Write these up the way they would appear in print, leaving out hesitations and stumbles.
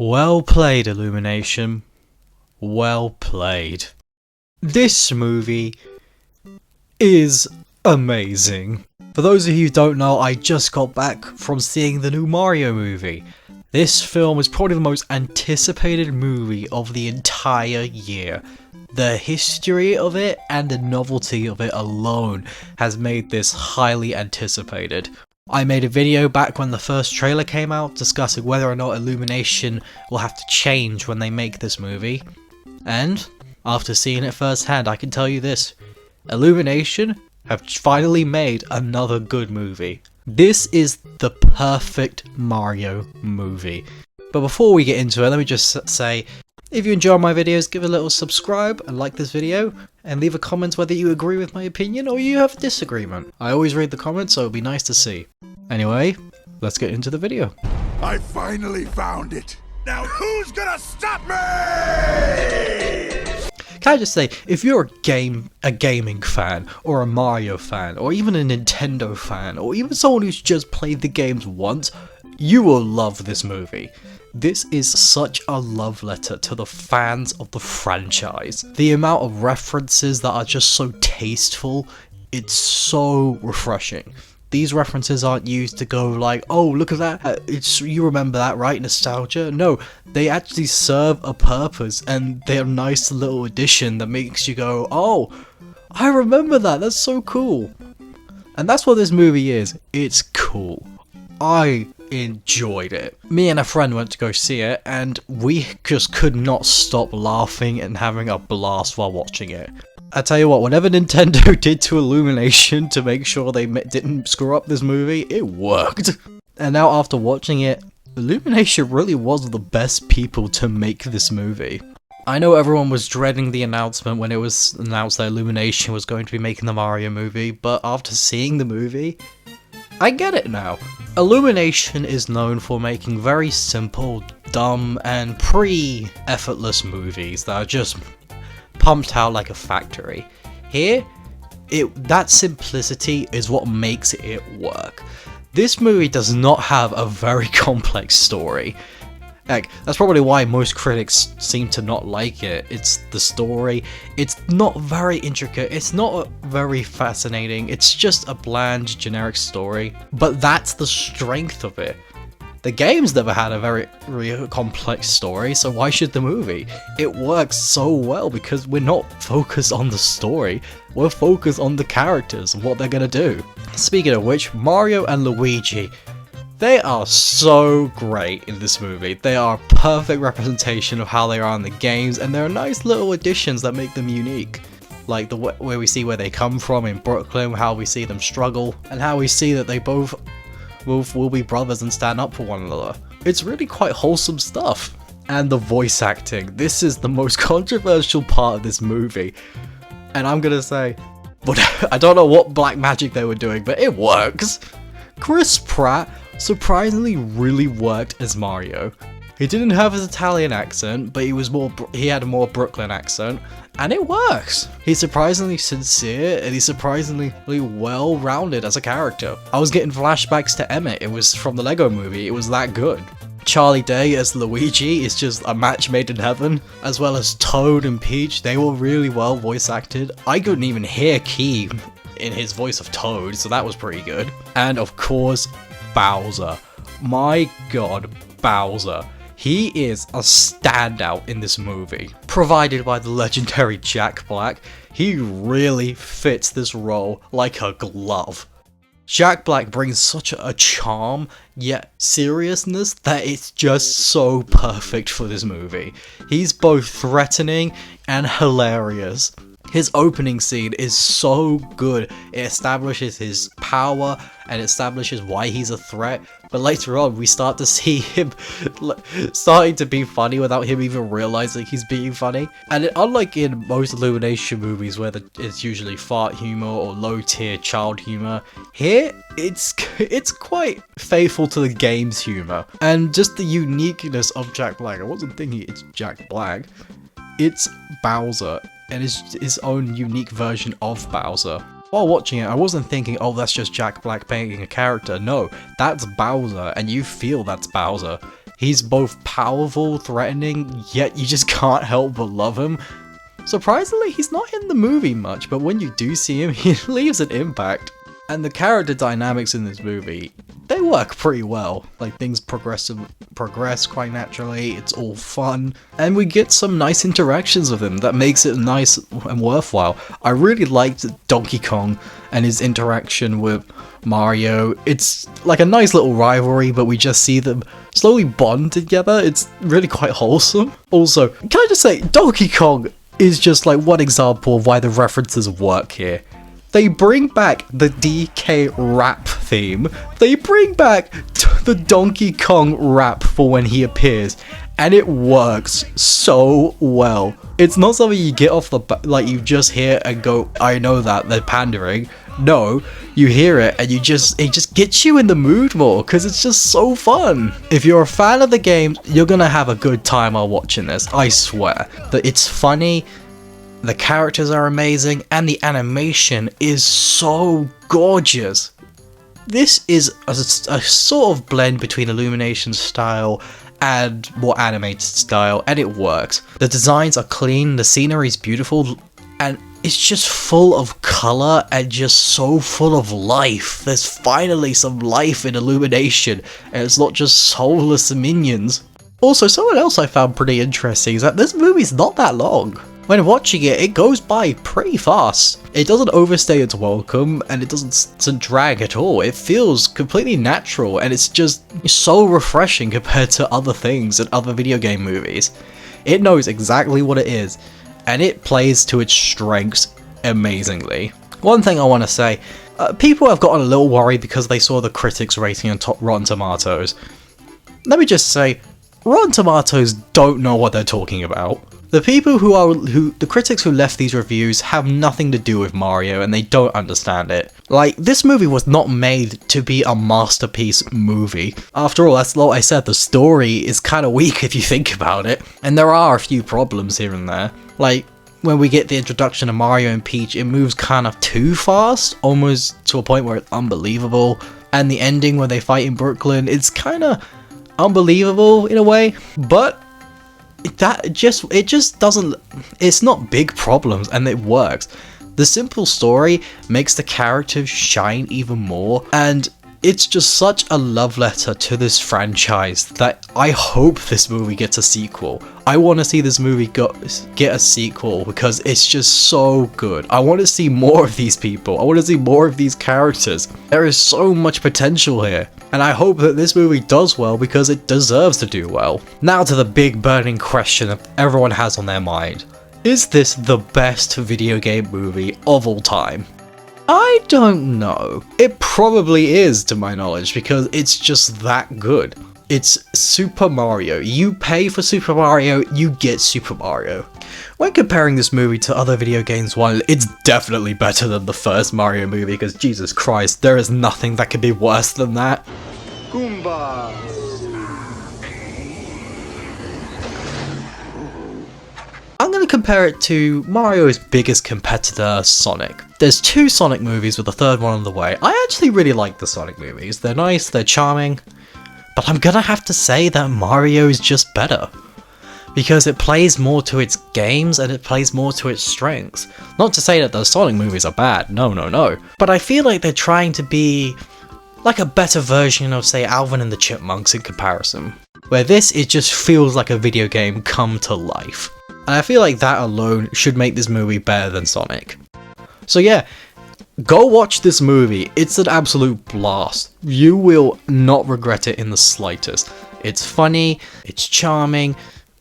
Well played, Illumination. Well played. This movie is amazing. For those of you who don't know, I just got back from seeing the new Mario movie. This film is probably the most anticipated movie of the entire year. The history of it and the novelty of it alone has made this highly anticipated. I made a video back when the first trailer came out discussing whether or not Illumination will have to change when they make this movie. And, after seeing it firsthand, I can tell you this. Illumination have finally made another good movie. This is the perfect Mario movie. But before we get into it, let me just say, if you enjoy my videos, give a little subscribe and like this video, and leave a comment whether you agree with my opinion or you have a disagreement. I always read the comments, so it'll be nice to see. Anyway, let's get into the video. I finally found it. Now who's gonna stop me? Can I just say, if you're a gaming fan, or a Mario fan, or even a Nintendo fan, or even someone who's just played the games once, you will love this movie. This is such a love letter to the fans of the franchise. The amount of references that are just so tasteful, it's so refreshing. These references aren't used to go like, oh, look at that, you remember that, right, nostalgia? No, they actually serve a purpose, and they're a nice little addition that makes you go, oh, I remember that, that's so cool. And that's what this movie is, it's cool. I enjoyed it. Me and a friend went to go see it, and we just could not stop laughing and having a blast while watching it. I tell you what, whatever Nintendo did to Illumination to make sure they didn't screw up this movie, it worked. And now after watching it, Illumination really was the best people to make this movie. I know everyone was dreading the announcement when it was announced that Illumination was going to be making the Mario movie, but after seeing the movie, I get it now. Illumination is known for making very simple, dumb, and effortless movies that are just pumped out like a factory. Here, that simplicity is what makes it work. This movie does not have a very complex story. Heck, that's probably why most critics seem to not like it. It's the story, it's not very intricate, it's not very fascinating, it's just a bland, generic story. But that's the strength of it. The game's never had a very complex story, so why should the movie? It works so well because we're not focused on the story, we're focused on the characters and what they're gonna do. Speaking of which, Mario and Luigi, they are so great in this movie. They are a perfect representation of how they are in the games, and they're nice little additions that make them unique. Like the way we see where they come from in Brooklyn, how we see them struggle, and how we see that they both will be brothers and stand up for one another. It's really quite wholesome stuff. And the voice acting. This is the most controversial part of this movie. And I'm gonna say, but I don't know what black magic they were doing, but it works. Chris Pratt surprisingly really worked as Mario. He didn't have his Italian accent, but he had a more Brooklyn accent, and it works. He's surprisingly sincere, and he's surprisingly well-rounded as a character. I was getting flashbacks to Emmett, it was from the Lego movie, it was that good. Charlie Day as Luigi is just a match made in heaven, as well as Toad and Peach, they were really well voice acted. I couldn't even hear Key in his voice of Toad, so that was pretty good. And of course, Bowser. My god, Bowser. He is a standout in this movie. Provided by the legendary Jack Black, he really fits this role like a glove. Jack Black brings such a charm, yet seriousness, that it's just so perfect for this movie. He's both threatening and hilarious. His opening scene is so good, it establishes his power and establishes why he's a threat, but later on we start to see him starting to be funny without him even realizing he's being funny. And unlike in most Illumination movies where it's usually fart humor or low tier child humor, here it's quite faithful to the game's humor. And just the uniqueness of Jack Black, I wasn't thinking it's Jack Black, it's Bowser. And his own unique version of Bowser. While watching it, I wasn't thinking, oh, that's just Jack Black playing a character. No, that's Bowser, and you feel that's Bowser. He's both powerful, threatening, yet you just can't help but love him. Surprisingly, he's not in the movie much, but when you do see him, he leaves an impact. And the character dynamics in this movie, they work pretty well. Like, things progress quite naturally, it's all fun, and we get some nice interactions with him that makes it nice and worthwhile. I really liked Donkey Kong and his interaction with Mario. It's like a nice little rivalry, but we just see them slowly bond together. It's really quite wholesome. Also, can I just say, Donkey Kong is just like one example of why the references work here. They bring back the DK rap theme. They bring back the Donkey Kong rap for when he appears, and it works so well. It's not something you get off the like you just hear and go, I know that they're pandering. No, you hear it and it just gets you in the mood more because it's just so fun. If you're a fan of the game, you're gonna have a good time while watching this. I swear that it's funny. The characters are amazing, and the animation is so gorgeous. This is a sort of blend between Illumination style and more animated style, and it works. The designs are clean, the scenery is beautiful, and it's just full of colour and just so full of life. There's finally some life in Illumination, and it's not just soulless minions. Also, something else I found pretty interesting is that this movie's not that long. When watching it, it goes by pretty fast. It doesn't overstay its welcome, and it doesn't drag at all. It feels completely natural, and it's just so refreshing compared to other things and other video game movies. It knows exactly what it is, and it plays to its strengths amazingly. One thing I want to say, people have gotten a little worried because they saw the critics rating on Rotten Tomatoes. Let me just say, Rotten Tomatoes don't know what they're talking about. The people the critics who left these reviews have nothing to do with Mario, and they don't understand it. Like, this movie was not made to be a masterpiece movie. After all, that's what I said, the story is kind of weak if you think about it. And there are a few problems here and there. Like, when we get the introduction of Mario and Peach, it moves kind of too fast, almost to a point where it's unbelievable. And the ending when they fight in Brooklyn, it's kind of unbelievable in a way, but it just doesn't, it's not big problems, and it works. The simple story makes the characters shine even more, and it's just such a love letter to this franchise that I hope this movie gets a sequel. I want to see this movie get a sequel because it's just so good. I want to see more of these people. I want to see more of these characters. There is so much potential here, and I hope that this movie does well because it deserves to do well. Now to the big burning question that everyone has on their mind. Is this the best video game movie of all time? I don't know. It probably is, to my knowledge, because it's just that good. It's Super Mario. You pay for Super Mario, you get Super Mario. When comparing this movie to other video games, while it's definitely better than the first Mario movie, because Jesus Christ, there is nothing that could be worse than that. Goomba! I'm going to compare it to Mario's biggest competitor, Sonic. There's two Sonic movies with a third one on the way. I actually really like the Sonic movies. They're nice, they're charming, but I'm going to have to say that Mario is just better. Because it plays more to its games and it plays more to its strengths. Not to say that the Sonic movies are bad, no. But I feel like they're trying to be like a better version of, say, Alvin and the Chipmunks in comparison. Where this, it just feels like a video game come to life. And I feel like that alone should make this movie better than Sonic. So yeah, go watch this movie. It's an absolute blast. You will not regret it in the slightest. It's funny, it's charming,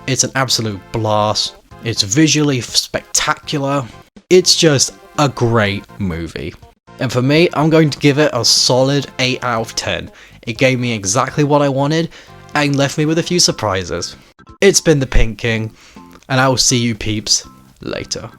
it's an absolute blast, it's visually spectacular. It's just a great movie. And for me, I'm going to give it a solid 8 out of 10. It gave me exactly what I wanted and left me with a few surprises. It's been the Pink King, and I will see you peeps later.